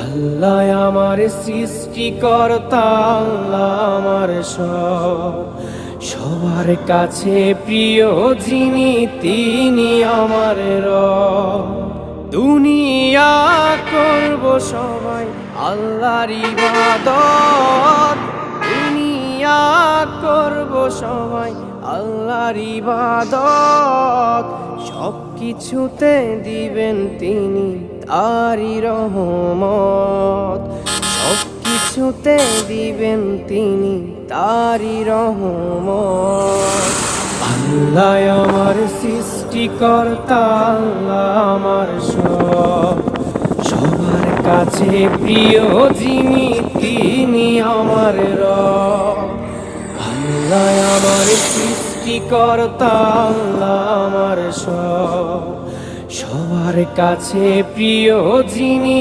আল্লাহ আমার সৃষ্টিকর্তা, আল্লাহ আমার সব, সবার কাছে প্রিয় যিনি তিনি আমার রব। দুনিয়া করব সবাই আল্লাহর ইবাদত, দুনিয়া করব সবাই আল্লাহর ইবাদত, সব কিছুতে দিবেন তিনি তারই রহমত, সব কিছুতে দিবেন তিনি তারই রহমত। আল্লাহ আমার সৃষ্টিকর্তা, আল্লাহ আমার সব, সবার কাছে প্রিয় যিনি তিনি আমার রব। আল্লাহ আমার সৃষ্টিকর্তা, আল্লাহ আমার সব, সবার কাছে প্রিয় যিনি